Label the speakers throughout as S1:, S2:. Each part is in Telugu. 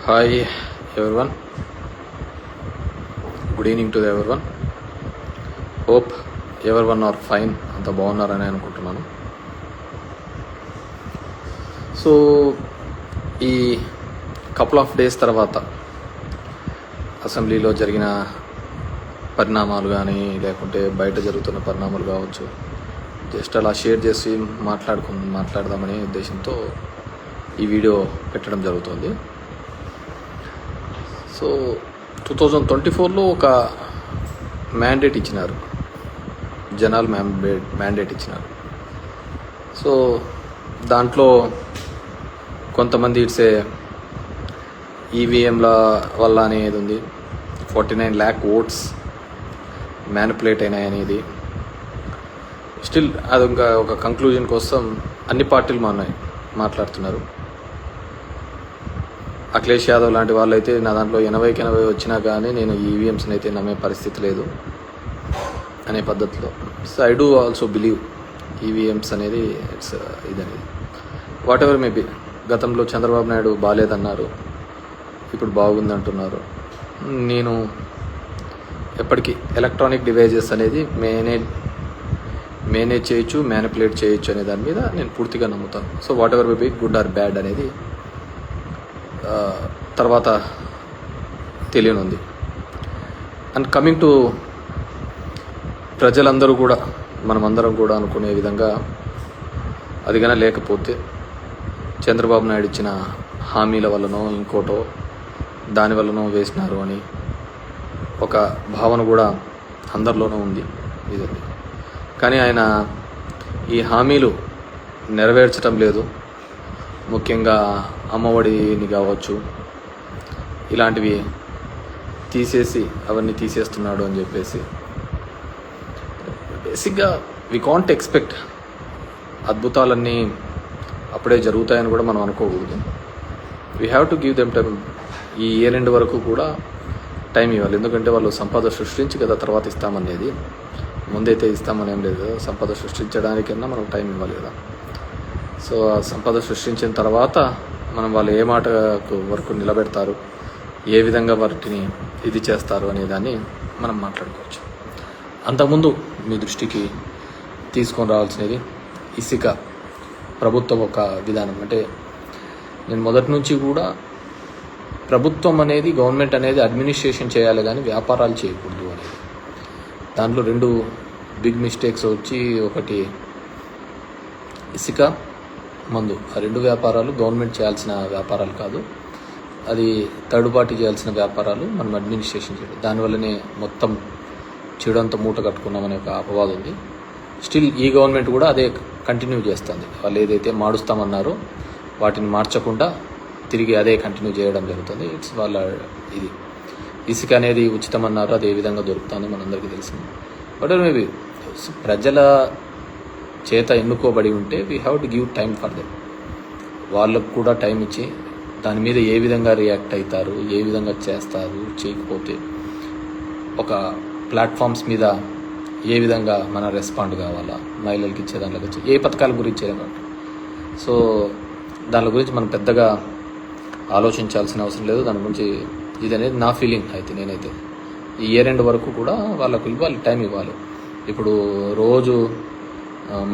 S1: Hi everyone, good evening to everyone. Hope everyone are fine, అంత బాగున్నారని అనుకుంటున్నాను. సో ఈ కపుల్ ఆఫ్ డేస్ తర్వాత అసెంబ్లీలో జరిగిన పరిణామాలు కానీ లేకుంటే బయట జరుగుతున్న పరిణామాలు కావచ్చు, జస్ట్ అలా షేర్ చేసి మాట్లాడదామనే ఉద్దేశంతో ఈ వీడియో పెట్టడం జరుగుతుంది. సో 2024లో ఒక మ్యాండేట్ ఇచ్చినారు, జనాలు మ్యాండేట్ ఇచ్చినారు. సో దాంట్లో కొంతమంది ఇట్సే ఈవీఎంల వల్ల అనేది ఉంది, 49 lakh ఓట్స్ మ్యానిపులేట్ అయినాయి అనేది. స్టిల్ అది ఇంకా ఒక కంక్లూజన్ కోసం అన్ని పార్టీలు మాట్లాడుతున్నారు. అఖిలేష్ యాదవ్ లాంటి వాళ్ళు అయితే నా దాంట్లో 80కి 80 వచ్చినా కానీ నేను ఈవీఎంస్ని అయితే నమ్మే పరిస్థితి లేదు అనే పద్ధతిలో. So I do also believe EVMs అనేది ఇట్స్ ఇదనేది వాట్ ఎవర్ మేబీ. గతంలో చంద్రబాబు నాయుడు బాగాలేదన్నారు, ఇప్పుడు బాగుంది అంటున్నారు. నేను ఎప్పటికీ ఎలక్ట్రానిక్ డివైజెస్ అనేది మేనేజ్ చేయొచ్చు, మ్యానిపులేట్ చేయొచ్చు అనే దాని మీద నేను పూర్తిగా నమ్ముతాను. So what ever maybe, good or bad అనేది తర్వాత తెలియనుంది. అండ్ కమింగ్ టు ప్రజలందరూ కూడా, మనమందరం కూడా అనుకునే విధంగా అది కానీ లేకపోతే చంద్రబాబు నాయుడు ఇచ్చిన హామీల వల్లనో ఇంకోటో దాని వల్లనో వేసినారు అని ఒక భావన కూడా అందరిలోనూ ఉంది ఇది. కానీ ఆయన ఈ హామీలు నెరవేర్చడం లేదు. ముఖ్యంగా అమ్మఒడిని కావచ్చు, ఇలాంటివి అవన్నీ తీసేస్తున్నాడు అని చెప్పేసి బేసిక్గా వి కాంట్ ఎక్స్పెక్ట్ అద్భుతాలన్నీ అప్పుడే జరుగుతాయని కూడా మనం అనుకోకూడదు. We have to give them time. ఈ ఇయర్ ఎండ్ వరకు కూడా టైం ఇవ్వాలి. ఎందుకంటే వాళ్ళు సంపద సృష్టించి కదా తర్వాత ఇస్తామనేది, ముందైతే ఇస్తామని ఏం లేదు. సంపద సృష్టించడానికన్నా మనం టైం ఇవ్వాలి కదా. సో ఆ సంపద సృష్టించిన తర్వాత మనం వాళ్ళు ఏ మాట వరకు నిలబెడతారు, ఏ విధంగా వాటిని ఇది చేస్తారు అనే దాన్ని మనం మాట్లాడుకోవచ్చు. అంతకుముందు మీ దృష్టికి తీసుకొని రావాల్సినది ఇసుక ప్రభుత్వం ఒక విధానం. అంటే నేను మొదటి నుంచి కూడా ప్రభుత్వం అనేది, గవర్నమెంట్ అనేది అడ్మినిస్ట్రేషన్ చేయాలి కానీ వ్యాపారాలు చేయకూడదు అనేది. దాంట్లో 2 బిగ్ మిస్టేక్స్ వచ్చి, ఒకటి ఇసుక, మందు. ఆ 2 వ్యాపారాలు గవర్నమెంట్ చేయాల్సిన వ్యాపారాలు కాదు, అది థర్డ్ పార్టీ చేయాల్సిన వ్యాపారాలు. మనం అడ్మినిస్ట్రేషన్ చేయడం, దానివల్లనే మొత్తం చెడంతా మూట కట్టుకున్నామనే ఒక అపవాదం ఉంది. స్టిల్ ఈ గవర్నమెంట్ కూడా అదే కంటిన్యూ చేస్తుంది. వాళ్ళు ఏదైతే మారుస్తామన్నారో వాటిని మార్చకుండా తిరిగి అదే కంటిన్యూ చేయడం జరుగుతుంది. ఇట్స్ వాళ్ళ ఇది. ఇసుక అనేది ఉచితం అన్నారు, అది ఏ విధంగా దొరుకుతుంది మనందరికీ తెలిసింది. బట్ మేబీ ప్రజల చేత ఎన్నుకోబడి ఉంటే we have to give time for them. వాళ్ళకు కూడా టైం ఇచ్చి దాని మీద ఏ విధంగా రియాక్ట్ అవుతారు, ఏ విధంగా చేస్తారు, చేయకపోతే ఒక ప్లాట్ఫామ్స్ మీద ఏ విధంగా మన రెస్పాండ్ కావాలా, మహిళలకు ఇచ్చే దాంట్లో ఏ పథకాల గురించి ఏమంటే. సో దాని గురించి మనం పెద్దగా ఆలోచించాల్సిన అవసరం లేదు. దాని గురించి ఇది అనేది నా ఫీలింగ్. అయితే నేనైతే ఈ ఇయర్ ఎండ్ వరకు కూడా వాళ్ళకు ఇవ్వాలి, టైం ఇవ్వాలి. ఇప్పుడు రోజు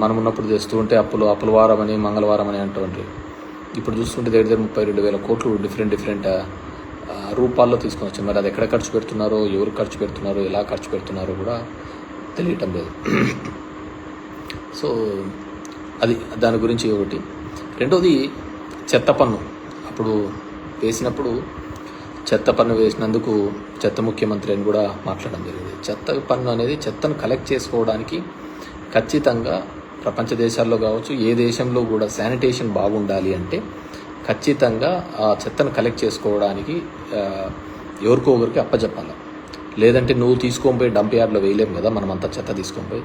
S1: మనం ఉన్నప్పుడు తెస్తూ ఉంటే అప్పుల వారం అని, మంగళవారం అని అంటూ ఇప్పుడు చూస్తుంటే దగ్గర 32,000 కోట్లు డిఫరెంట్ రూపాల్లో తీసుకొని వచ్చారు. మరి అది ఎక్కడ ఖర్చు పెడుతున్నారో, ఎవరు ఖర్చు పెడుతున్నారో, ఎలా ఖర్చు పెడుతున్నారో కూడా తెలియటం లేదు. సో అది దాని గురించి ఒకటి. రెండోది చెత్త పన్ను. అప్పుడు వేసినప్పుడు చెత్త పన్ను వేసినందుకు చెత్త ముఖ్యమంత్రి అని కూడా మాట్లాడడం జరిగింది. చెత్త పన్ను అనేది చెత్తను కలెక్ట్ చేసుకోవడానికి ఖచ్చితంగా ప్రపంచ దేశాల్లో కావచ్చు, ఏ దేశంలో కూడా శానిటేషన్ బాగుండాలి అంటే ఖచ్చితంగా ఆ చెత్తను కలెక్ట్ చేసుకోవడానికి ఎవరికో ఒకరికి అప్పచెప్పాలి. లేదంటే నువ్వు తీసుకొని పోయి డంప్ యార్డ్లో వేయలేము కదా, మనం అంతా చెత్త తీసుకొని పోయి.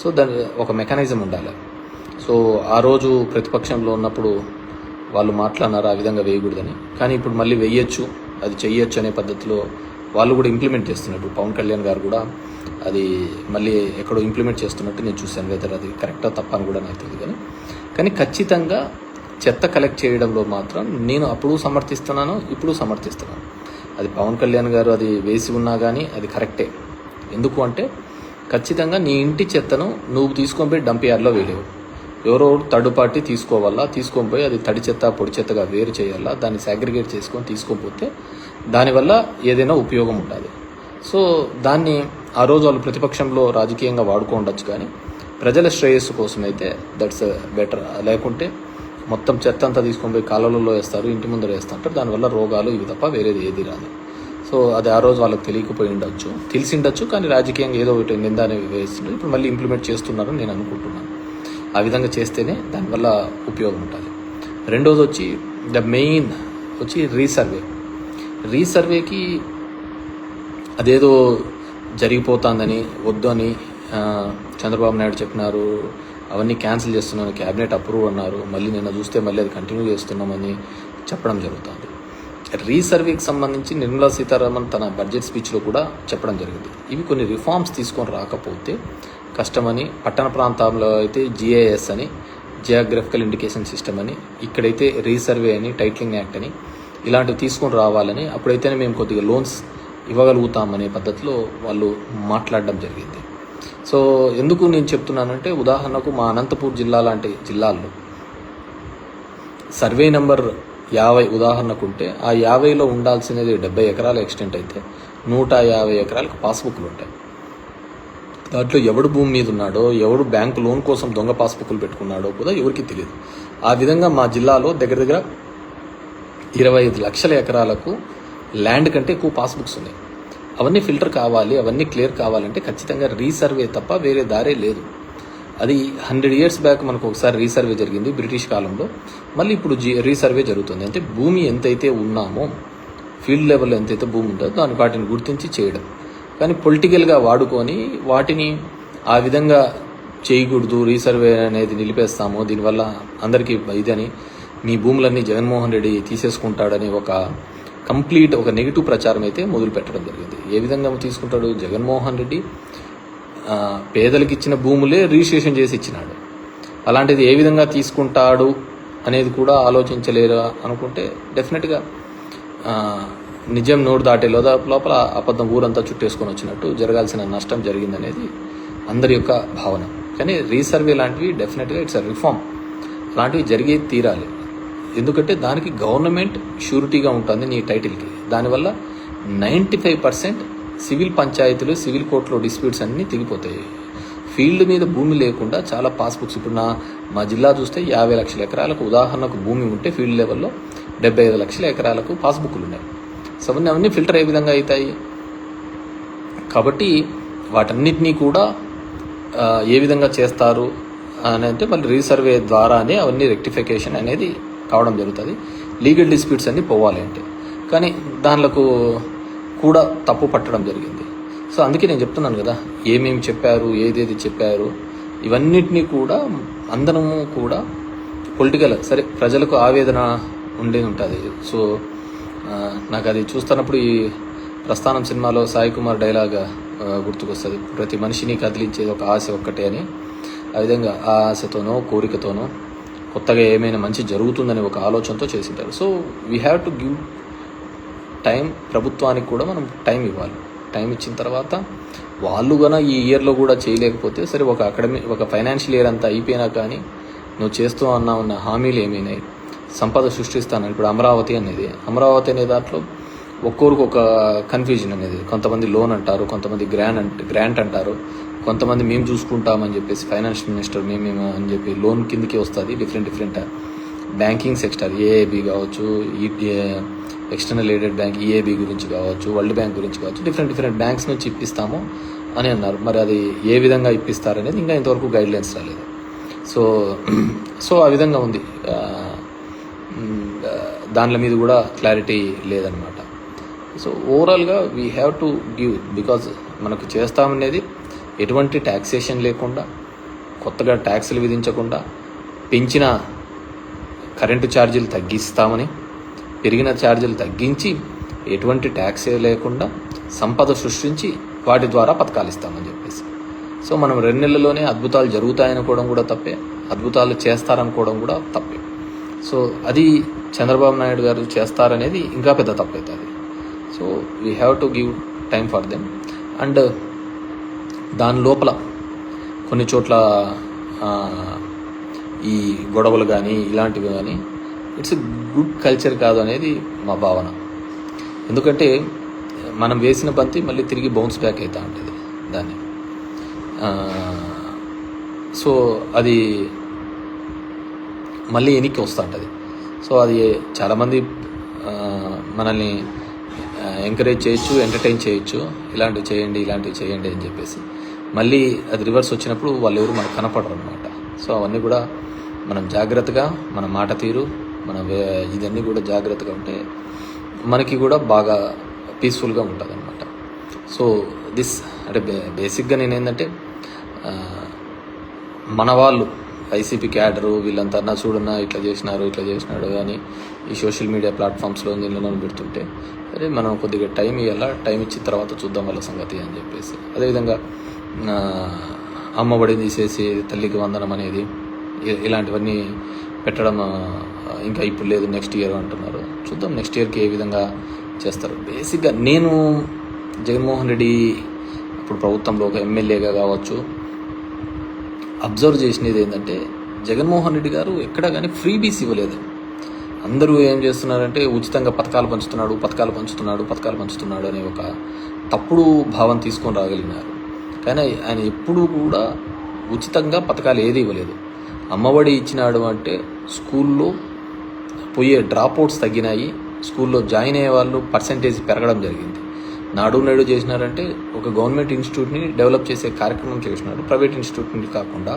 S1: సో దాని ఒక మెకానిజం ఉండాలి. సో ఆ రోజు ప్రతిపక్షంలో ఉన్నప్పుడు వాళ్ళు మాట్లాడినారు ఆ విధంగా వేయకూడదని. కానీ ఇప్పుడు మళ్ళీ వేయచ్చు, అది చెయ్యొచ్చు అనే పద్ధతిలో వాళ్ళు కూడా ఇంప్లిమెంట్ చేస్తున్నట్టు. పవన్ కళ్యాణ్ గారు కూడా అది మళ్ళీ ఎక్కడో ఇంప్లిమెంట్ చేస్తున్నట్టు నేను చూశాను. వెదర్ అది కరెక్టా తప్ప అని కూడా నాకు తెలియదు. కానీ ఖచ్చితంగా చెత్త కలెక్ట్ చేయడంలో మాత్రం నేను అప్పుడు సమర్థిస్తున్నాను, ఇప్పుడు సమర్థిస్తున్నాను. అది పవన్ కళ్యాణ్ గారు అది వేసి ఉన్నా కానీ అది కరెక్టే. ఎందుకు అంటే ఖచ్చితంగా నీ ఇంటి చెత్తను నువ్వు తీసుకొని పోయి డంప్ యార్డ్లో వేయలేవు. ఎవరో థర్డ్ పార్టీ తీసుకోవాలా, తీసుకొని పోయి అది తడి చెత్త పొడి చెత్తగా వేరు చేయాలా, దాన్ని సాగ్రిగేట్ చేసుకొని తీసుకొని పోతే దానివల్ల ఏదైనా ఉపయోగం ఉంటుంది. సో దాన్ని ఆ రోజు వాళ్ళు ప్రతిపక్షంలో రాజకీయంగా వాడుకోండొచ్చు, కానీ ప్రజల శ్రేయస్సు కోసం అయితే దట్స్ బెటర్. లేకుంటే మొత్తం చెత్త అంతా తీసుకొని పోయి కాలువలలో వేస్తారు, ఇంటి ముందర వేస్తుంటారు, దానివల్ల రోగాలు ఇవి తప్ప వేరేది ఏది రాదు. సో అది ఆ రోజు వాళ్ళకి తెలియకపోయి ఉండొచ్చు, తెలిసి ఉండొచ్చు, కానీ రాజకీయంగా ఏదో ఒకటి నింద అనేవి వేస్తుంటారు. ఇప్పుడు మళ్ళీ ఇంప్లిమెంట్ చేస్తున్నారని నేను అనుకుంటున్నాను. ఆ విధంగా చేస్తేనే దానివల్ల ఉపయోగం ఉంటుంది. రెండోది వచ్చి ద మెయిన్ వచ్చి రీసర్వేకి అదేదో జరిగిపోతుందని వద్దు అని చంద్రబాబు నాయుడు చెప్పినారు, అవన్నీ క్యాన్సిల్ చేస్తున్నాను, క్యాబినెట్ అప్రూవ్ అన్నారు, మళ్ళీ నిన్న చూస్తే మళ్ళీ అది కంటిన్యూ చేస్తున్నామని చెప్పడం జరుగుతుంది. రీసర్వేకి సంబంధించి నిర్మలా సీతారామన్ తన బడ్జెట్ స్పీచ్లో కూడా చెప్పడం జరిగింది. ఇవి కొన్ని రిఫార్మ్స్ తీసుకొని రాకపోతే కష్టమని, పట్టణ ప్రాంతాల్లో అయితే జిఐఎస్ అని, జియోగ్రఫికల్ ఇండికేషన్ సిస్టమ్ అని, ఇక్కడైతే రీసర్వే అని, టైటిలింగ్ యాక్ట్ అని ఇలాంటివి తీసుకొని రావాలని, అప్పుడైతేనే మేము కొద్దిగా లోన్స్ ఇవ్వగలుగుతామనే పద్ధతిలో వాళ్ళు మాట్లాడడం జరిగింది. సో ఎందుకు నేను చెప్తున్నానంటే, ఉదాహరణకు మా అనంతపూర్ జిల్లా లాంటి జిల్లాల్లో సర్వే నెంబర్ 50 ఉదాహరణకు ఉంటే ఆ 50లో ఉండాల్సినది 70 ఎకరాల ఎక్స్టెంట్ అయితే 150 ఎకరాలకు పాస్బుక్లు ఉంటాయి. దాంట్లో ఎవడు భూమి మీద ఉన్నాడో, ఎవడు బ్యాంకు లోన్ కోసం దొంగ పాస్బుక్లు పెట్టుకున్నాడో కూడా ఎవరికి తెలియదు. ఆ విధంగా మా జిల్లాలో దగ్గర 25 లక్షల ఎకరాలకు ల్యాండ్ కంటే ఎక్కువ పాస్బుక్స్ ఉన్నాయి. అవన్నీ ఫిల్టర్ కావాలి, అవన్నీ క్లియర్ కావాలంటే ఖచ్చితంగా రీసర్వే తప్ప వేరే దారే లేదు. అది 100 years బ్యాక్ మనకు ఒకసారి రీసర్వే జరిగింది బ్రిటిష్ కాలంలో, మళ్ళీ ఇప్పుడు రీసర్వే జరుగుతుంది. అంటే భూమి ఎంతైతే ఉన్నామో, ఫీల్డ్ లెవెల్లో ఎంతైతే భూమి ఉంటుందో వాటిని గుర్తించి చేయడం. కానీ పొలిటికల్గా వాడుకొని వాటిని ఆ విధంగా చేయకూడదు, రీసర్వే అనేది నిలిపేస్తాము, దీనివల్ల అందరికీ ఇదని, మీ భూములన్నీ జగన్మోహన్ రెడ్డి తీసేసుకుంటాడని ఒక నెగిటివ్ ప్రచారం అయితే మొదలు పెట్టడం జరిగింది. ఏ విధంగా తీసుకుంటాడు జగన్మోహన్ రెడ్డి? పేదలకు ఇచ్చిన భూములే రిజిస్ట్రేషన్ చేసి ఇచ్చినాడు. అలాంటిది ఏ విధంగా తీసుకుంటాడు అనేది కూడా ఆలోచించలేరు అనుకుంటే డెఫినెట్గా నిజం నోరు దాటే లోపల అబద్ధం ఊరంతా చుట్టేసుకొని వచ్చినట్టు జరగాల్సిన నష్టం జరిగిందనేది అందరి యొక్క భావన. కానీ రీసర్వే లాంటివి డెఫినెట్గా ఇట్స్ అ రిఫార్మ్, అలాంటివి జరిగే తీరాలి. ఎందుకంటే దానికి గవర్నమెంట్ షూరిటీగా ఉంటుంది నీ టైటిల్కి. దానివల్ల 95% సివిల్ పంచాయతీలు, సివిల్ కోర్టులో డిస్ప్యూట్స్ అన్నీ తెగిపోతాయి. ఫీల్డ్ మీద భూమి లేకుండా చాలా పాస్బుక్స్, ఇప్పుడు మా జిల్లా చూస్తే 50 లక్షల ఎకరాలకు ఉదాహరణకు భూమి ఉంటే ఫీల్డ్ లెవెల్లో 75 లక్షల ఎకరాలకు పాస్బుక్లు ఉన్నాయి. సో అవన్నీ ఫిల్టర్ ఏ విధంగా అవుతాయి? కాబట్టి వాటన్నిటినీ కూడా ఏ విధంగా చేస్తారు అని అంటే మళ్ళీ రీసర్వే ద్వారానే అవన్నీ రెక్టిఫికేషన్ అనేది కావడం జరుగుతుంది. లీగల్ డిస్ప్యూట్స్ అన్నీ పోవాలి అంటే, కానీ దానిలకు కూడా తప్పు పట్టడం జరిగింది. సో అందుకే నేను చెప్తున్నాను కదా, ఏమేమి చెప్పారు, ఏదేది చెప్పారు, ఇవన్నిటినీ కూడా అందరము కూడా పొలిటికల్, సరే ప్రజలకు ఆవేదన ఉండేది ఉంటుంది. సో నాకు అది చూస్తున్నప్పుడు ఈ ప్రస్థానం సినిమాలో సాయి కుమార్ డైలాగ్ గుర్తుకొస్తుంది, ప్రతి మనిషిని కదిలించేది ఒక ఆశ ఒక్కటే అని. ఆ విధంగా ఆ ఆశతోనో కోరికతోనో కొత్తగా ఏమైనా మంచి జరుగుతుందని ఒక ఆలోచనతో చేసింటారు. So we have to give time. ప్రభుత్వానికి కూడా మనం టైం ఇవ్వాలి. టైం ఇచ్చిన తర్వాత వాళ్ళు కూడా ఈ ఇయర్లో కూడా చేయలేకపోతే సరే, ఒక ఫైనాన్షియల్ ఇయర్ అంతా అయిపోయినా కానీ నువ్వు చేస్తూ ఉన్న హామీలు ఏమైనాయి, సంపద సృష్టిస్తాను. ఇప్పుడు అమరావతి అనే దాంట్లో ఒక్కొరికి ఒక కన్ఫ్యూజన్ అనేది, కొంతమంది లోన్ అంటారు, కొంతమంది గ్రాంట్ అంటారు, కొంతమంది మేము చూసుకుంటామని చెప్పేసి ఫైనాన్స్ మినిస్టర్ మేము అని చెప్పి లోన్ కిందకి వస్తుంది. డిఫరెంట్ బ్యాంకింగ్ సెక్టర్, ఏఏబి కావచ్చు, ఎక్స్టర్నల్ ఎయిడెడ్ బ్యాంక్ ఈఏబి గురించి కావచ్చు, వరల్డ్ బ్యాంక్ గురించి కావచ్చు, డిఫరెంట్ బ్యాంక్స్ నుంచి ఇప్పిస్తాము అని అన్నారు. మరి అది ఏ విధంగా ఇప్పిస్తారనేది ఇంకా ఇంతవరకు గైడ్లైన్స్ రాలేదు. సో ఆ విధంగా ఉంది. దానిల మీద కూడా క్లారిటీ లేదనమాట. సో ఓవరాల్గా we have to give, because మనకు చేస్తామనేది ఎటువంటి ట్యాక్సేషన్ లేకుండా, కొత్తగా ట్యాక్సులు విధించకుండా, పెంచిన కరెంటు ఛార్జీలు తగ్గిస్తామని, పెరిగిన ఛార్జీలు తగ్గించి, ఎటువంటి ట్యాక్స్ లేకుండా సంపద సృష్టించి వాటి ద్వారా పథకాలు ఇస్తామని చెప్పేసి. సో మనం 2 నెలల్లోనే అద్భుతాలు జరుగుతాయనుకోవడం కూడా తప్పే, అద్భుతాలు చేస్తారనుకోవడం కూడా తప్పే. సో అది చంద్రబాబు నాయుడు గారు చేస్తారనేది ఇంకా పెద్ద తప్పు అవుతుంది. So we have to give time for them. And దాని లోపల కొన్ని చోట్ల ఈ గొడవలు కానీ ఇలాంటివి కానీ ఇట్స్ గుడ్ కల్చర్ కాదు అనేది మా భావన. ఎందుకంటే మనం వేసిన బంతి మళ్ళీ తిరిగి బౌన్స్ బ్యాక్ అవుతూ ఉంటుంది దాన్ని. సో అది మళ్ళీ వెనక్కి వస్తూ ఉంటుంది. సో అది చాలామంది మనల్ని ఎంకరేజ్ చేయొచ్చు, ఎంటర్టైన్ చేయొచ్చు, ఇలాంటివి చేయండి అని చెప్పేసి. మళ్ళీ అది రివర్స్ వచ్చినప్పుడు వాళ్ళు ఎవరు మనకు కనపడరు అనమాట. సో అవన్నీ కూడా మనం జాగ్రత్తగా, మన మాట తీరు, మన ఇదన్నీ కూడా జాగ్రత్తగా ఉంటే మనకి కూడా బాగా పీస్ఫుల్గా ఉంటుంది అనమాట. సో దిస్ అంటే బేసిక్గా నేను ఏంటంటే మన వాళ్ళు వైసీపీ క్యాడరు వీళ్ళంతా చూడన్నా ఇట్లా చేసినాడు అని ఈ సోషల్ మీడియా ప్లాట్ఫామ్స్లో నీళ్ళలో పెడుతుంటే అదే మనం కొద్దిగా టైం ఇవ్వాలా, టైం ఇచ్చిన తర్వాత చూద్దాం వాళ్ళ సంగతి అని చెప్పేసి. అదేవిధంగా అమ్మఒడి తీసేసి తల్లికి వందనం అనేది ఇలాంటివన్నీ పెట్టడం ఇంకా ఇప్పుడు లేదు, నెక్స్ట్ ఇయర్ అంటున్నారు. చూద్దాం నెక్స్ట్ ఇయర్కి ఏ విధంగా చేస్తారు. బేసిక్గా నేను జగన్మోహన్ రెడ్డి ఇప్పుడు ప్రభుత్వంలో ఒక ఎమ్మెల్యేగా కావచ్చు అబ్జర్వ్ చేసినది ఏంటంటే జగన్మోహన్ రెడ్డి గారు ఎక్కడా కానీ ఫ్రీబీస్ ఇవ్వలేదు. అందరూ ఏం చేస్తున్నారంటే ఉచితంగా పథకాలు పంచుతున్నాడు అనే ఒక తప్పుడు భావం తీసుకొని రాగలిగినారు. కానీ ఆయన ఎప్పుడూ కూడా ఉచితంగా పథకాలు ఏది ఇవ్వలేదు. అమ్మఒడి ఇచ్చినాడు అంటే స్కూల్లో పోయే డ్రాప్అవుట్స్ తగ్గినాయి, స్కూల్లో జాయిన్ అయ్యే వాళ్ళు పర్సంటేజ్ పెరగడం జరిగింది. నాడు నేడు చేసినారంటే ఒక గవర్నమెంట్ ఇన్స్టిట్యూట్ని డెవలప్ చేసే కార్యక్రమం చేసినాడు, ప్రైవేట్ ఇన్స్టిట్యూట్ని కాకుండా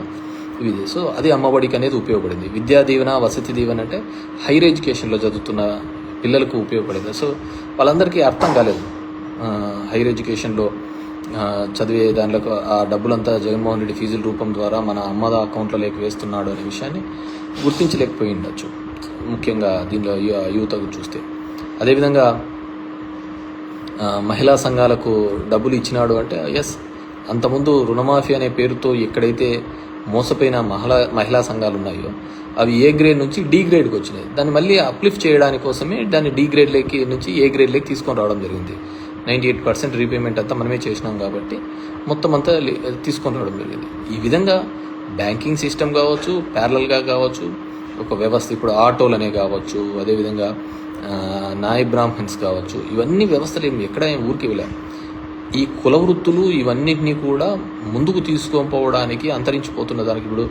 S1: ఇది. సో అది అమ్మఒడికి అనేది ఉపయోగపడింది. విద్యా దీవెన, వసతి దీవెన అంటే హైయర్ ఎడ్యుకేషన్లో చదువుతున్న పిల్లలకు ఉపయోగపడేది. సో వాళ్ళందరికీ అర్థం కాలేదు హైయర్ ఎడ్యుకేషన్లో చదివే దాంట్లో ఆ డబ్బులంతా జగన్మోహన్ రెడ్డి ఫీజుల రూపం ద్వారా మన అమ్మద అకౌంట్లోకి వేస్తున్నాడు అనే విషయాన్ని గుర్తించలేకపోయి ఉండొచ్చు, ముఖ్యంగా దీనిలో యువతకు చూస్తే. అదేవిధంగా మహిళా సంఘాలకు డబ్బులు ఇచ్చినాడు అంటే ఎస్, అంతకుముందు రుణమాఫీ అనే పేరుతో ఎక్కడైతే మోసపోయిన మహిళా సంఘాలు ఉన్నాయో అవి ఏ గ్రేడ్ నుంచి డి గ్రేడ్కి వచ్చినాయి. దాన్ని మళ్ళీ అప్లిఫ్ట్ చేయడానికి కోసమే దాన్ని డి గ్రేడ్లోకి నుంచి ఏ గ్రేడ్లోకి తీసుకొని రావడం జరిగింది. 98% రీపేమెంట్ అంతా మనమే చేసినాం కాబట్టి మొత్తం అంతా తీసుకొని రావడం జరిగింది. ఈ విధంగా బ్యాంకింగ్ సిస్టమ్ కావచ్చు, ప్యారలల్గా కావచ్చు, ఒక వ్యవస్థ ఇప్పుడు ఆటోలనే కావచ్చు, అదేవిధంగా నాయ బ్రాహ్మణ్స్ కావచ్చు, ఇవన్నీ వ్యవస్థలు ఎక్కడ ఊరికి వెళ్ళాం. ఈ కుల వృత్తులు ఇవన్నిటినీ కూడా ముందుకు తీసుకొని అంతరించిపోతున్న దానికి ఇప్పుడు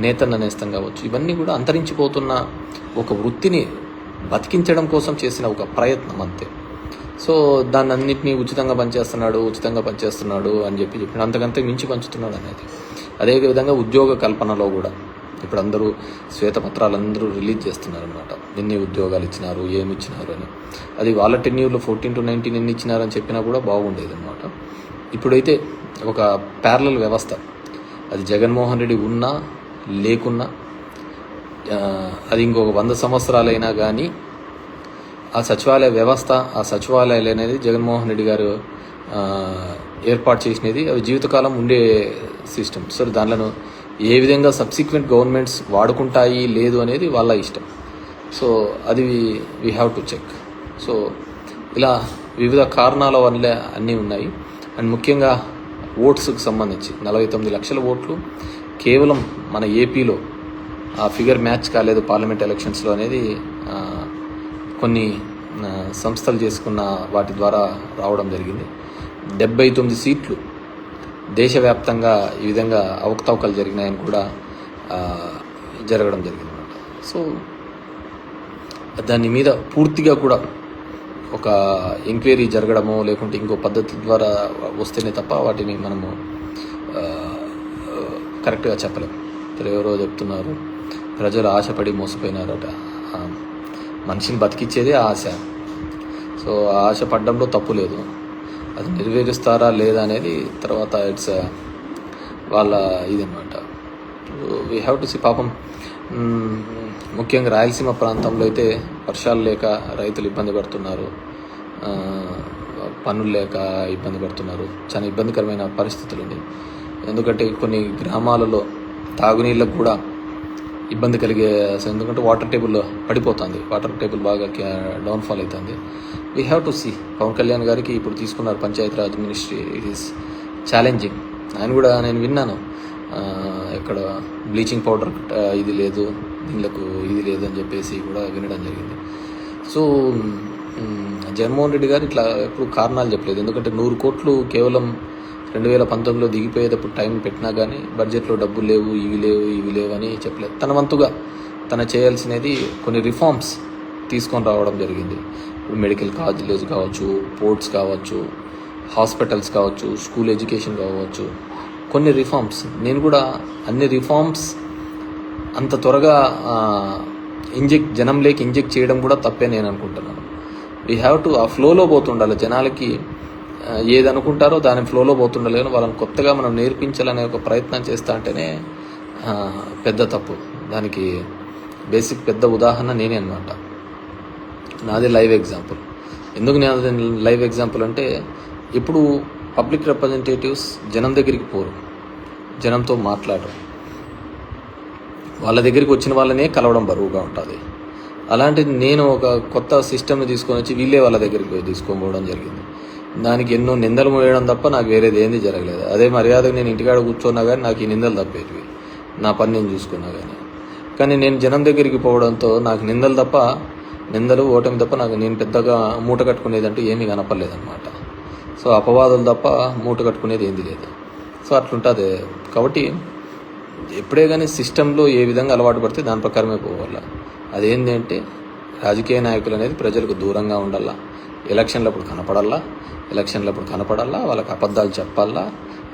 S1: నేతన్న నేస్తం కావచ్చు, ఇవన్నీ కూడా అంతరించిపోతున్న ఒక వృత్తిని బతికించడం కోసం చేసిన ఒక ప్రయత్నం అంతే. సో దాన్ని అన్నింటినీ ఉచితంగా పనిచేస్తున్నాడు అని చెప్పిన అంతకంతే మించి పంచుతున్నాడు అనేది. అదేవిధంగా ఉద్యోగ కల్పనలో కూడా ఇప్పుడు అందరూ శ్వేతపత్రాలు అందరూ రిలీజ్ చేస్తున్నారు అనమాట. ఎన్ని ఉద్యోగాలు ఇచ్చినారు, ఏమి ఇచ్చినారు అని. అది వాళ్ళ టెన్యూర్లో 14 to 19 ఎన్ని ఇచ్చినారని చెప్పినా కూడా బాగుండేది అనమాట. ఇప్పుడైతే ఒక ప్యారలల్ వ్యవస్థ, అది జగన్మోహన్ రెడ్డి ఉన్నా లేకున్నా, అది ఇంకొక 100 సంవత్సరాలైనా కానీ ఆ సచివాలయ వ్యవస్థ, ఆ సచివాలయాలు అనేది జగన్మోహన్ రెడ్డి గారు ఏర్పాటు చేసినది అవి జీవితకాలం ఉండే సిస్టమ్. సో దానిలో ఏ విధంగా సబ్సిక్వెంట్ గవర్నమెంట్స్ వాడుకుంటాయి లేదు అనేది వాళ్ళ ఇష్టం. సో అది we have to check. So ఇలా వివిధ కారణాల వల్ల అన్నీ ఉన్నాయి. అండ్ ముఖ్యంగా ఓట్స్కి సంబంధించి 49 లక్షల ఓట్లు కేవలం మన ఏపీలో ఆ ఫిగర్ మ్యాచ్ కాలేదు పార్లమెంట్ ఎలక్షన్స్లో అనేది కొన్ని సంస్థలు చేసుకున్న వాటి ద్వారా రావడం జరిగింది. 79 సీట్లు దేశవ్యాప్తంగా ఈ విధంగా అవకతవకలు జరిగినాయని కూడా జరగడం జరిగిందన్నమాట. సో దాని మీద పూర్తిగా కూడా ఒక ఎంక్వైరీ జరగడమో లేకుంటే ఇంకో పద్ధతి ద్వారా వస్తేనే తప్ప వాటిని మనము కరెక్ట్గా చెప్పలేము. ఎవరో చెప్తున్నారు ప్రజలు ఆశపడి మోసపోయినారట. మనిషిని బతికిచ్చేదే ఆశ. సో ఆశ పడ్డంలో తప్పు లేదు, అది నెరవేరుస్తారా లేదా అనేది తర్వాత ఇట్స్ వాళ్ళ ఇది అనమాట. We have to see. పాపం ముఖ్యంగా రాయలసీమ ప్రాంతంలో అయితే వర్షాలు లేక రైతులు ఇబ్బంది పడుతున్నారు, పనులు లేక ఇబ్బంది పడుతున్నారు. చాలా ఇబ్బందికరమైన పరిస్థితులు ఉన్నాయి. ఎందుకంటే కొన్ని గ్రామాలలో తాగునీళ్ళకు కూడా ఇబ్బంది కలిగే, ఎందుకంటే వాటర్ టేబుల్ పడిపోతుంది, వాటర్ టేబుల్ బాగా డౌన్ఫాల్ అవుతుంది. We have to see. Pawan Kalyan గారికి ఇప్పుడు తీసుకున్నారు Panchayati Raj ministry, it is challenging. ఆయన కూడా నేను విన్నాను, ఇక్కడ బ్లీచింగ్ పౌడర్ ఇది లేదు, దీనికి ఇది లేదు అని చెప్పేసి కూడా వినడం జరిగింది. సో జగన్మోహన్ రెడ్డి గారు ఇట్లా ఎప్పుడు కారణాలు చెప్పలేదు. ఎందుకంటే 100 కోట్లు కేవలం 2019లో దిగిపోయేటప్పుడు టైం పెట్టినా కానీ బడ్జెట్లో డబ్బులు లేవు, ఇవి లేవు అని చెప్పలేదు. తన వంతుగా తన చేయాల్సినది కొన్ని రిఫార్మ్స్ తీసుకొని రావడం జరిగింది. ఇప్పుడు మెడికల్ కాలేజ్ కావచ్చు, పోర్ట్స్ కావచ్చు, హాస్పిటల్స్ కావచ్చు, స్కూల్ ఎడ్యుకేషన్ కావచ్చు, కొన్ని రిఫార్మ్స్. నేను కూడా అన్ని రిఫార్మ్స్ అంత త్వరగా జనంలోకి ఇంజెక్ట్ చేయడం కూడా తప్పే నేను అనుకుంటున్నాను. వీ హ్యావ్ టు ఆ ఫ్లోలో పోతుండాలి. జనాలకి ఏది అనుకుంటారో దాని ఫ్లోలో పోతుండాలి, కానీ వాళ్ళని కొత్తగా మనం నేర్పించాలనే ఒక ప్రయత్నం చేస్తా అంటేనే పెద్ద తప్పు. దానికి బేసిక్ పెద్ద ఉదాహరణ నేనే అనమాట. నాది లైవ్ ఎగ్జాంపుల్. ఎందుకు నేను లైవ్ ఎగ్జాంపుల్ అంటే, ఇప్పుడు పబ్లిక్ రిప్రజెంటేటివ్స్ జనం దగ్గరికి పోరు, జనంతో మాట్లాడరు, వాళ్ళ దగ్గరికి వచ్చిన వాళ్ళనే కలవడం బరువుగా ఉంటుంది. అలాంటిది నేను ఒక కొత్త సిస్టమ్ని తీసుకొని వచ్చి వీళ్ళే వాళ్ళ దగ్గరికి పోయి తీసుకోపోవడం జరిగింది. దానికి ఎన్నో నిందలు మోయడం తప్ప నాకు వేరేది ఏంది జరగలేదు. అదే మర్యాదగా నేను ఇంటికాడ కూర్చున్నా కానీ నాకు ఈ నిందలు తప్పేటివి, నా పని నేను చూసుకున్నా కానీ నేను జనం దగ్గరికి పోవడంతో నాకు నిందలు ఓటమి తప్ప నేను పెద్దగా మూట కట్టుకునేది అంటూ ఏమీ కనపడలేదన్నమాట. సో అపవాదులు తప్ప మూట కట్టుకునేది ఏంది లేదు. సో అట్లుంటుంది. కాబట్టి ఎప్పుడే కానీ సిస్టంలో ఏ విధంగా అలవాటు పడితే దాని ప్రకారమే పోవాల. అదేంటి అంటే రాజకీయ నాయకులు అనేది ప్రజలకు దూరంగా ఉండాలా, ఎలక్షన్లప్పుడు కనపడాలా, వాళ్ళకి అబద్ధాలు చెప్పాలా,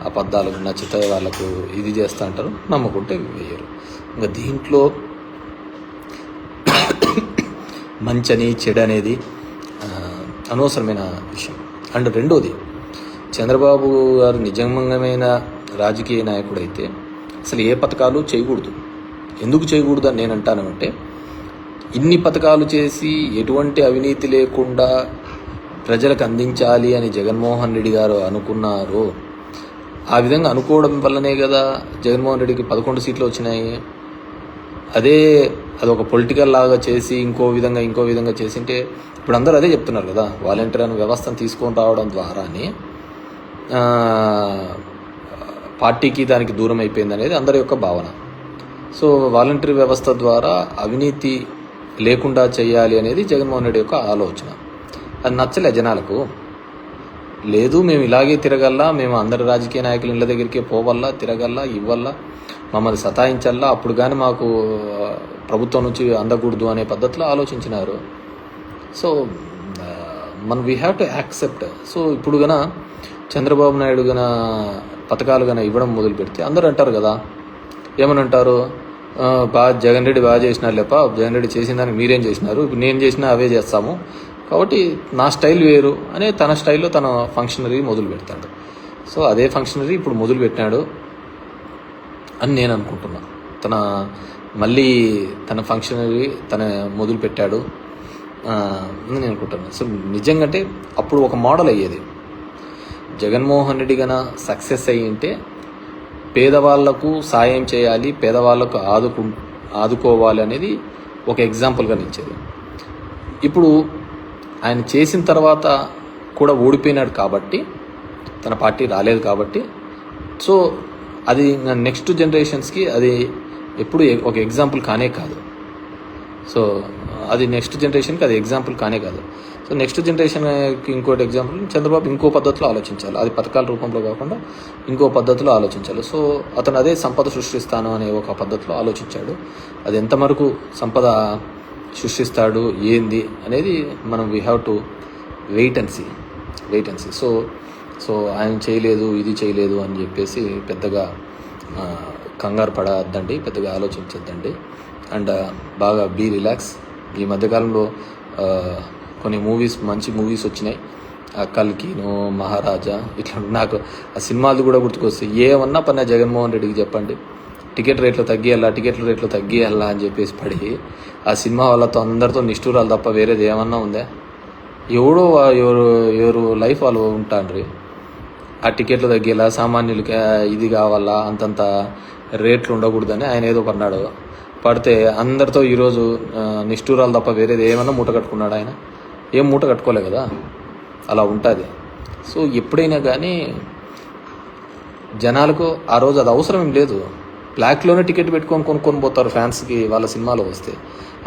S1: అబద్ధాలకు నచ్చితే వాళ్ళకు ఇది చేస్తూ అంటారు, నమ్ముకుంటే వేయరు. ఇంకా దీంట్లో మంచని చెడు అనేది అనవసరమైన విషయం. అండ్ రెండోది, చంద్రబాబు గారు నిజమైన రాజకీయ నాయకుడు అయితే అసలు ఏ పథకాలు చేయకూడదు. ఎందుకు చేయకూడదు అని నేను అంటానంటే, ఇన్ని పథకాలు చేసి ఎటువంటి అవినీతి లేకుండా ప్రజలకు అందించాలి అని జగన్మోహన్ రెడ్డి గారు అనుకున్నారు. ఆ విధంగా అనుకోవడం వల్లనే కదా జగన్మోహన్ రెడ్డికి 11 సీట్లు వచ్చినాయి. అదొక పొలిటికల్ లాగా చేసి ఇంకో విధంగా చేసింటే ఇప్పుడు అందరూ అదే చెప్తున్నారు కదా, వాలంటీర్ అనే వ్యవస్థను తీసుకొని రావడం ద్వారానే పార్టీకి దానికి దూరం అయిపోయింది అనేది అందరి యొక్క భావన. సో వాలంటీర్ వ్యవస్థ ద్వారా అవినీతి లేకుండా చేయాలి అనేది జగన్మోహన్ రెడ్డి యొక్క ఆలోచన. అది నచ్చలే జనాలకు. లేదు మేము ఇలాగే తిరగల్లా, మేము అందరి రాజకీయ నాయకులు ఇళ్ళ దగ్గరికే పోవల్లా, తిరగల్లా, ఇవ్వల్లా, మమ్మల్ని సతాయించల్లా, అప్పుడు కానీ మాకు ప్రభుత్వం నుంచి అందకూడదు అనే పద్ధతిలో ఆలోచించినారు. So we have to accept. So ఇప్పుడు గన చంద్రబాబు నాయుడు గన పథకాలు గన ఇవ్వడం మొదలు పెడితే అందరూ అంటారు కదా, ఏమని అంటారు, జగన్ రెడ్డి బాగా చేసినారు లేప, జగన్ రెడ్డి చేసిన దానికి మీరేం చేసినారు, ఇప్పుడు నేను చేసినా అవే చేస్తాము, కాబట్టి నా స్టైల్ వేరు అనే తన స్టైల్లో తన ఫంక్షనరీ మొదలు పెడతాడు. సో అదే ఫంక్షనరీ ఇప్పుడు మొదలు పెట్టినాడు అని నేను అనుకుంటున్నా. మళ్ళీ తన ఫంక్షనరీ మొదలు పెట్టాడు అని నేను అనుకుంటున్నాను. సో నిజంగా అంటే అప్పుడు ఒక మోడల్ అయ్యేది. జగన్మోహన్ రెడ్డి గన సక్సెస్ అయ్యి ఉంటే పేదవాళ్లకు సాయం చేయాలి, పేదవాళ్లకు ఆదుకోవాలి అనేది ఒక ఎగ్జాంపుల్గా నిలిచేది. ఇప్పుడు ఆయన చేసిన తర్వాత కూడా ఓడిపోయినాడు కాబట్టి, తన పార్టీ రాలేదు కాబట్టి, సో అది నెక్స్ట్ జనరేషన్స్కి అది ఎప్పుడు ఒక ఎగ్జాంపుల్ కానే కాదు. సో అది నెక్స్ట్ జనరేషన్కి అది ఎగ్జాంపుల్ కానే కాదు. సో నెక్స్ట్ జనరేషన్కి ఇంకోటి ఎగ్జాంపుల్, చంద్రబాబు ఇంకో పద్ధతిలో ఆలోచించాలి, అది పథకాల రూపంలో కాకుండా ఇంకో పద్ధతిలో ఆలోచించాలి. సో అతను అదే సంపద సృష్టిస్తాను అనే ఒక పద్ధతిలో ఆలోచించాడు. అది ఎంతవరకు సంపద సృష్టిస్తాడు ఏంది అనేది మనం we have to wait and see. So ఆయన ఇది చేయలేదు అని చెప్పేసి పెద్దగా కంగారు పడద్దండి, పెద్దగా ఆలోచించద్దండి. అండ్ బాగా బీ రిలాక్స్. ఈ మధ్యకాలంలో కొన్ని మంచి మూవీస్ వచ్చినాయి, కల్కిను, మహారాజా, ఇట్లా. నాకు ఆ సినిమాలు కూడా గుర్తుకొస్తాయి. ఏమన్నా పన్నా జగన్మోహన్ రెడ్డికి చెప్పండి, టికెట్ రేట్లు తగ్గియాలా అని చెప్పేసి పడి ఆ సినిమా వాళ్ళతో అందరితో నిష్ఠూరాలు తప్ప వేరేది ఏమన్నా ఉందా? ఎవరు లైఫ్ వాళ్ళు ఉంటాండ్రి. ఆ టికెట్లు తగ్గేలా, సామాన్యులకి ఇది కావాలా, అంతంత రేట్లు ఉండకూడదని ఆయన ఏదో కొన్నాడు. పడితే అందరితో ఈరోజు నిష్ఠూరాలు తప్ప వేరేది ఏమన్నా మూట కట్టుకున్నాడు ఆయన? ఏం మూట కట్టుకోలే కదా. అలా ఉంటుంది. సో ఎప్పుడైనా కానీ జనాలకు ఆ రోజు అది అవసరం ఏం లేదు. బ్లాక్లోనే టికెట్ పెట్టుకొని కొనుక్కొని పోతారు ఫ్యాన్స్కి వాళ్ళ సినిమాలో వస్తే.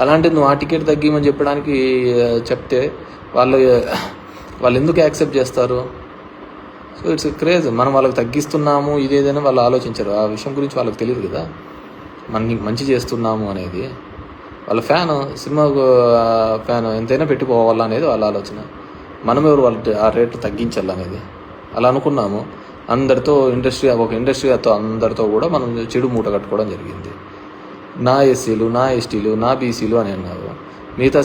S1: అలాంటిది నువ్వు ఆ టికెట్ తగ్గిమని చెప్పడానికి చెప్తే వాళ్ళు ఎందుకు యాక్సెప్ట్ చేస్తారు? So it's craze. మనం వాళ్ళకి తగ్గిస్తున్నాము ఇదేదైనా వాళ్ళు ఆలోచించరు. ఆ విషయం గురించి వాళ్ళకి తెలియదు కదా, మనకి మంచి చేస్తున్నాము అనేది. వాళ్ళ సినిమా ఫ్యాన్ ఎంతైనా పెట్టుకోవాలా అనేది వాళ్ళ ఆలోచన. మనం ఎవరు వాళ్ళు ఆ రేటు తగ్గించాలనేది. అలా అనుకున్నాము. అందరితో ఒక ఇండస్ట్రీతో అందరితో కూడా మనం చెడు మూట కట్టుకోవడం జరిగింది. నా ఎస్సీలు, నా ఎస్టీలు, నా బీసీలు అని అన్నారు. మిగతా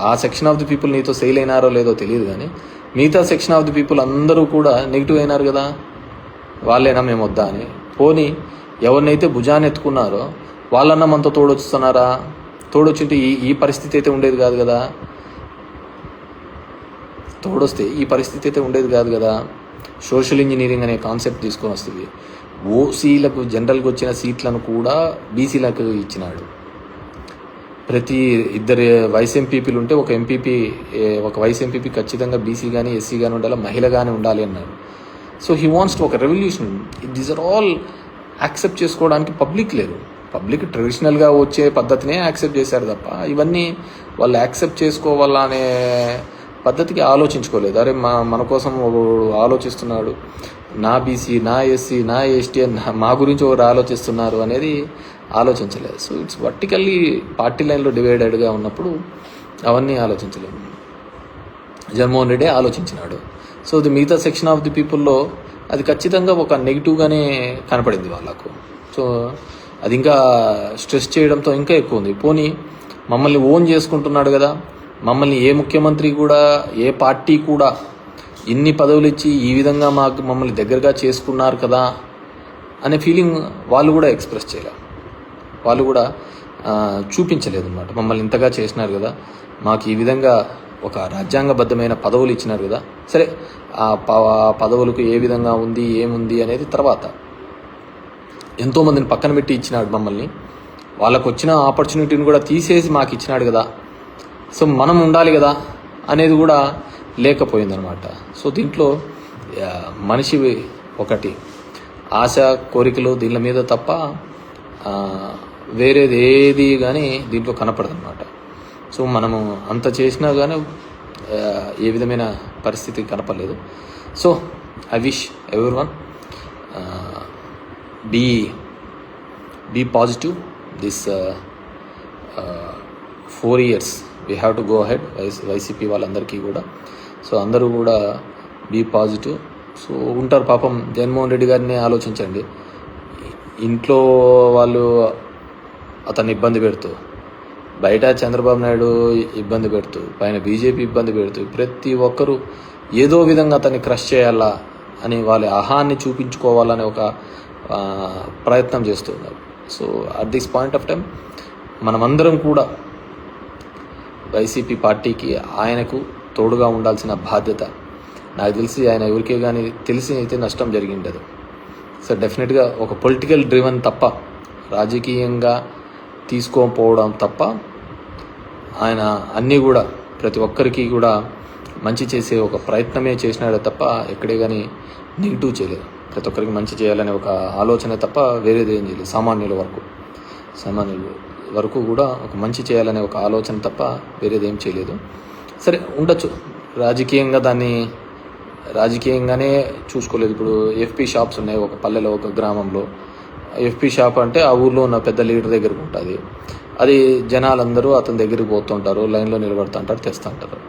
S1: ఆ సెక్షన్ ఆఫ్ ది పీపుల్ నీతో సెయిల్ అయినారో లేదో తెలియదు, కానీ మిగతా సెక్షన్ ఆఫ్ ది పీపుల్ అందరూ కూడా నెగిటివ్ అయినారు కదా. వాళ్ళైనా మేము వద్దా అని. పోనీ ఎవరినైతే భుజాన్ని ఎత్తుకున్నారో వాళ్ళన్నా మనతో తోడొస్తున్నారా? తోడొచ్చింటే ఈ పరిస్థితి అయితే ఉండేది కాదు కదా. తోడొస్తే ఈ పరిస్థితి అయితే ఉండేది కాదు కదా. సోషల్ ఇంజనీరింగ్ అనే కాన్సెప్ట్ తీసుకొని వస్తుంది. ఓసీలకు జనరల్గా వచ్చిన సీట్లను కూడా బీసీలకు ఇచ్చినాడు. ప్రతి ఇద్దరు వైస్ ఎంపీపీలు ఉంటే ఒక వైస్ ఎంపీపీ ఖచ్చితంగా బీసీ కానీ ఎస్సీ కానీ ఉండాలి, మహిళ కానీ ఉండాలి అన్నారు. సో హీ వాంట్స్ టు ఒక revolution. These are all accept చేసుకోవడానికి పబ్లిక్ లేరు. పబ్లిక్ ట్రెడిషనల్గా వచ్చే పద్ధతినే యాక్సెప్ట్ చేశారు తప్ప ఇవన్నీ వాళ్ళు యాక్సెప్ట్ చేసుకోవాలా అనే పద్ధతికి ఆలోచించుకోలేదు. అరే మన కోసం ఆలోచిస్తున్నాడు, నా బీసీ, నా ఎస్సీ, నా ఎస్టీ మా గురించి ఒకరు ఆలోచిస్తున్నారు అనేది ఆలోచించలేదు. సో ఇట్స్ వర్టికల్లీ పార్టీ లైన్లో డివైడెడ్గా ఉన్నప్పుడు అవన్నీ ఆలోచించలేదు. జగన్మోహన్ రెడ్డి ఆలోచించినాడు. సో ది మిగతా సెక్షన్ ఆఫ్ ది పీపుల్లో అది ఖచ్చితంగా ఒక నెగిటివ్గానే కనపడింది వాళ్ళకు. సో అది ఇంకా స్ట్రెస్ చేయడంతో ఇంకా ఎక్కువ ఉంది. పోనీ మమ్మల్ని ఓన్ చేసుకుంటున్నాడు కదా, మమ్మల్ని ఏ ముఖ్యమంత్రి కూడా ఏ పార్టీ కూడా ఇన్ని పదవులు ఇచ్చి ఈ విధంగా మమ్మల్ని దగ్గరగా చేసుకున్నారు కదా అనే ఫీలింగ్ వాళ్ళు కూడా ఎక్స్ప్రెస్ చేయలేదు. వాళ్ళు కూడా చూపించలేదు అన్నమాట. మమ్మల్ని ఇంతగా చేసినారు కదా, మాకు ఈ విధంగా ఒక రాజ్యాంగబద్ధమైన పదవులు ఇచ్చినారు కదా. సరే, ఆ పదవులకు ఏ విధంగా ఉంది ఏముంది అనేది తర్వాత. ఎంతోమందిని పక్కన పెట్టి ఇచ్చినాడు మమ్మల్ని. వాళ్ళకు వచ్చిన ఆపర్చునిటీని కూడా తీసేసి మాకు ఇచ్చినాడు కదా. సో మనం ఉండాలి కదా అనేది కూడా లేకపోయిందనమాట. సో దీంట్లో మనిషి ఒకటి ఆశ కోరికలు దీళ్ళ మీద తప్ప వేరేది ఏది కానీ దీంట్లో కనపడదన్నమాట. సో మనము అంత చేసినా కానీ ఏ విధమైన పరిస్థితి కనపడలేదు. So I wish everyone be positive. This 4 years we have to go ahead. YCP వాళ్ళందరికీ కూడా. సో అందరూ కూడా బీ పాజిటివ్. సో ఉంటారు పాపం. జగన్మోహన్ రెడ్డి గారిని ఆలోచించండి. ఇంట్లో వాళ్ళు అతన్ని ఇబ్బంది పెడుతూ, బయట చంద్రబాబు నాయుడు ఇబ్బంది పెడుతూ, పైన బీజేపీ ఇబ్బంది పెడుతూ, ప్రతి ఒక్కరూ ఏదో విధంగా అతన్ని క్రష్ చేయాలా అని వాళ్ళ అహాన్ని చూపించుకోవాలనే ఒక ప్రయత్నం చేస్తున్నారు. So at this point of time మనమందరం కూడా వైసీపీ పార్టీకి ఆయనకు తోడుగా ఉండాల్సిన బాధ్యత. నాకు తెలిసి ఆయన ఎవరికే కానీ తెలిసి అయితే నష్టం జరిగిండదు. సో డెఫినెట్గా ఒక పొలిటికల్ డ్రివన్ తప్ప, రాజకీయంగా తీసుకోకపోవడం తప్ప ఆయన అన్నీ కూడా ప్రతి ఒక్కరికి కూడా మంచి చేసే ఒక ప్రయత్నమే చేసినాడే తప్ప ఎక్కడే కానీ నెగిటివ్ చేయలేదు. ప్రతి ఒక్కరికి మంచి చేయాలనే ఒక ఆలోచన తప్ప వేరేది ఏం చేయలేదు. సామాన్యుల వరకు కూడా ఒక మంచి చేయాలనే ఒక ఆలోచన తప్ప వేరేది ఏం చేయలేదు. సరే ఉండొచ్చు, రాజకీయంగానే చూసుకోలేదు. ఇప్పుడు ఎఫ్పీ షాప్స్ ఉన్నాయి ఒక పల్లెలో, ఒక గ్రామంలో. ఎఫ్పీ షాప్ అంటే ఆ ఊర్లో ఉన్న పెద్ద లీడర్ దగ్గరకు ఉంటుంది. అది జనాలందరూ అతని దగ్గరికి పోతుంటారు, లైన్లో నిలబడుతుంటారు, తెస్తుంటారు.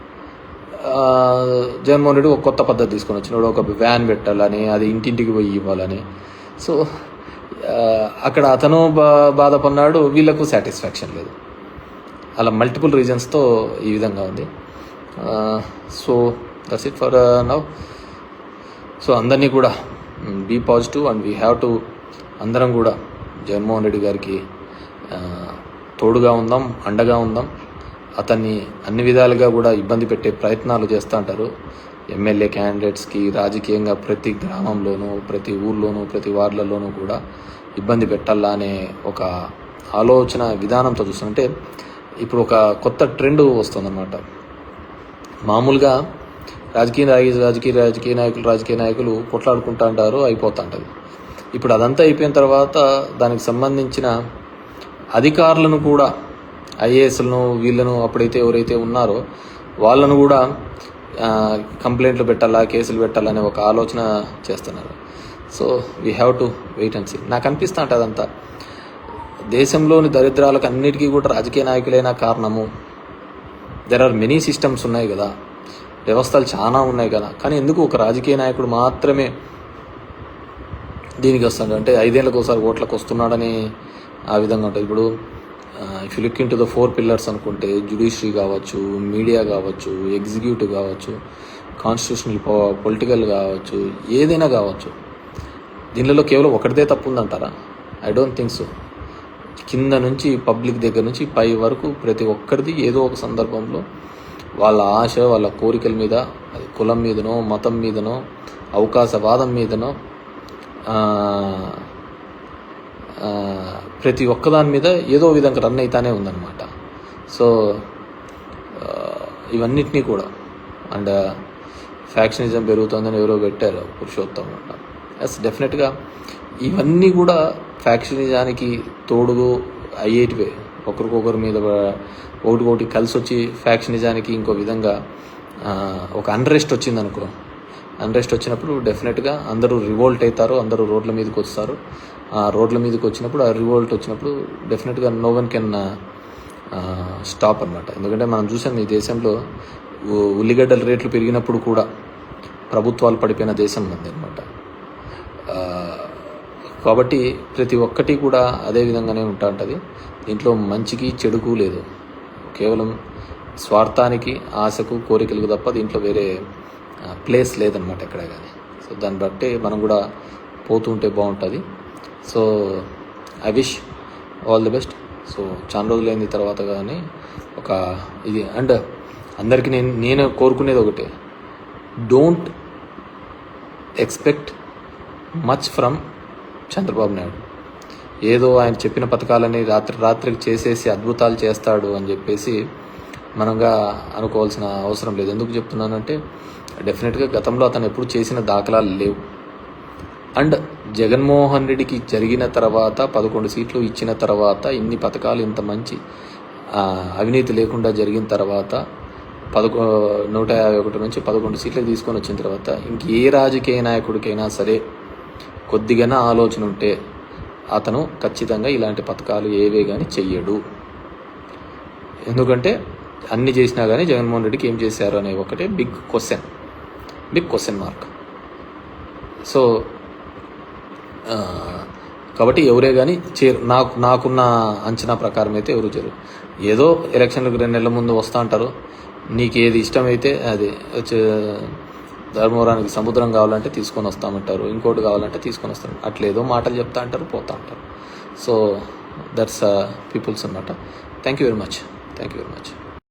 S1: జగన్మోహన్ రెడ్డి ఒక కొత్త పద్ధతి తీసుకొని వచ్చినాడు. ఒక వ్యాన్ పెట్టాలని, అది ఇంటింటికి పోయి ఇవ్వాలని. సో అక్కడ అతను బాధపడినాడు, వీళ్ళకు సాటిస్ఫాక్షన్ లేదు. అలా మల్టిపుల్ రీజన్స్తో ఈ విధంగా ఉంది. So that's it for now. So అందరినీ కూడా be positive and we have to అందరం కూడా జగన్మోహన్ రెడ్డి గారికి తోడుగా ఉందాం, అండగా ఉందాం. అతన్ని అన్ని విధాలుగా కూడా ఇబ్బంది పెట్టే ప్రయత్నాలు చేస్తూ ఉంటారు ఎమ్మెల్యే క్యాండిడేట్స్కి. రాజకీయంగా ప్రతి గ్రామంలోనూ, ప్రతి ఊర్లోనూ, ప్రతి వార్డులలోనూ కూడా ఇబ్బంది పెట్టాలా అనే ఒక ఆలోచన విధానంతో చూస్తాం. అంటే ఇప్పుడు ఒక కొత్త ట్రెండ్ వస్తుందన్నమాట. మామూలుగా రాజకీయ నాయకులు కొట్లాడుకుంటా అంటారు, అయిపోతూ ఉంటుంది. ఇప్పుడు అదంతా అయిపోయిన తర్వాత దానికి సంబంధించిన అధికారులను కూడా, ఐఏఎస్లను వీళ్ళను అప్పుడైతే ఎవరైతే ఉన్నారో వాళ్ళను కూడా కంప్లైంట్లు పెట్టాలా, కేసులు పెట్టాలనే ఒక ఆలోచన చేస్తున్నారు. So we have to wait and see. నాకు అనిపిస్తూ ఉంటుంది అదంతా దేశంలోని దరిద్రాలకు అన్నిటికీ కూడా రాజకీయ నాయకులైన కారణము. దెర్ ఆర్ మెనీ సిస్టమ్స్ ఉన్నాయి కదా, వ్యవస్థలు చాలా ఉన్నాయి కదా, కానీ ఎందుకు ఒక రాజకీయ నాయకుడు మాత్రమే దీనికి వస్తాడు అంటే 5 ఏళ్ళకి ఒకసారి ఓట్లకు వస్తున్నాడని ఆ విధంగా ఉంటుంది. ఇప్పుడు if you look in to the 4 pillars అనుకుంటే జ్యుడిషియరీ కావచ్చు, మీడియా కావచ్చు, ఎగ్జిక్యూటివ్ కావచ్చు, కాన్స్టిట్యూషనల్ పొలిటికల్ కావచ్చు, ఏదైనా కావచ్చు, దీనిలో కేవలం ఒకటిదే తప్పు ఉందంటారా? I don't think so. కింద నుంచి పబ్లిక్ దగ్గర నుంచి పై వరకు ప్రతి ఒక్కరిది ఏదో ఒక సందర్భంలో వాళ్ళ ఆశ, వాళ్ళ కోరికల మీద, అది కులం మీదనో, మతం మీదనో, అవకాశవాదం మీదనో, ప్రతి ఒక్కదాని మీద ఏదో విధంగా రన్ అవుతానే ఉందన్నమాట. సో ఇవన్నిటినీ కూడా అండ్ ఫ్యాక్షనిజం పెరుగుతుందని ఎవరో పెట్టారు, పురుషోత్తం అంట. ఎస్, డెఫినెట్గా ఇవన్నీ కూడా ఫ్యాక్షనిజానికి తోడుగు అయ్యేటివే. ఒకరికొకరి మీద ఒకటి కలిసి వచ్చి ఫ్యాక్షనిజానికి ఇంకో విధంగా ఒక అన్రెస్ట్ వచ్చిందనుకో. అన్రెస్ట్ వచ్చినప్పుడు డెఫినెట్గా అందరూ రివోల్ట్ అవుతారు, అందరూ రోడ్ల మీదకి వస్తారు. ఆ రోడ్ల మీదకి వచ్చినప్పుడు, ఆ రివోల్ట్ వచ్చినప్పుడు డెఫినెట్గా నో వన్ కెన్ స్టాప్ అనమాట. ఎందుకంటే మనం చూసాం ఈ దేశంలో ఉల్లిగడ్డల రేట్లు పెరిగినప్పుడు కూడా ప్రభుత్వాలు పడిపోయిన దేశం ఉంది అనమాట. కాబట్టి ప్రతి ఒక్కటి కూడా అదే విధంగానే ఉంటుంది. దీంట్లో మంచికి చెడుకు లేదు, కేవలం స్వార్థానికి, ఆశకు, కోరికలకు తప్ప దీంట్లో వేరే ప్లేస్ లేదనమాట ఎక్కడ కానీ. సో దాన్ని బట్టి మనం కూడా పోతూ ఉంటే బాగుంటుంది. So I wish all the best. So చాలా రోజులైన తర్వాత కానీ ఒక ఇది అండ్ అందరికీ నేను కోరుకునేది ఒకటే, don't expect much from Chandrababu Naidu. ఏదో ఆయన చెప్పిన పథకాలని రాత్రికి చేసేసి అద్భుతాలు చేస్తాడు అని చెప్పేసి మనంగా అనుకోవాల్సిన అవసరం లేదు. ఎందుకు చెప్తున్నానంటే డెఫినెట్గా గతంలో అతను ఎప్పుడు చేసిన దాఖలాలు లేవు. అండ్ జగన్మోహన్ రెడ్డికి జరిగిన తర్వాత 11 సీట్లు ఇచ్చిన తర్వాత, ఇన్ని పథకాలు, ఇంత మంచి అవినీతి లేకుండా జరిగిన తర్వాత 151 నుంచి 11 సీట్లు తీసుకొని వచ్చిన తర్వాత ఇంకే రాజకీయ నాయకుడికైనా సరే కొద్దిగానే ఆలోచన ఉంటే అతను ఖచ్చితంగా ఇలాంటి పథకాలు ఏవే కానీ చెయ్యడు. ఎందుకంటే అన్ని చేసినా కానీ జగన్మోహన్ రెడ్డికి ఏం చేశారు అనే ఒకటే బిగ్ క్వశ్చన్ మార్క్. సో కాబట్టి ఎవరే కానీ నాకున్న అంచనా ప్రకారం అయితే ఎవరు చేయరు. ఏదో ఎలక్షన్లకు 2 నెలల ముందు వస్తూ అంటారు, నీకు ఏది ఇష్టమైతే అది ధర్మవరానికి సముద్రం కావాలంటే తీసుకొని వస్తామంటారు, ఇంకోటి కావాలంటే తీసుకొని వస్తారు, అట్లేదో మాటలు చెప్తా అంటారు, పోతా అంటారు. సో దట్స్ పీపుల్స్ అన్నమాట. Thank you very much.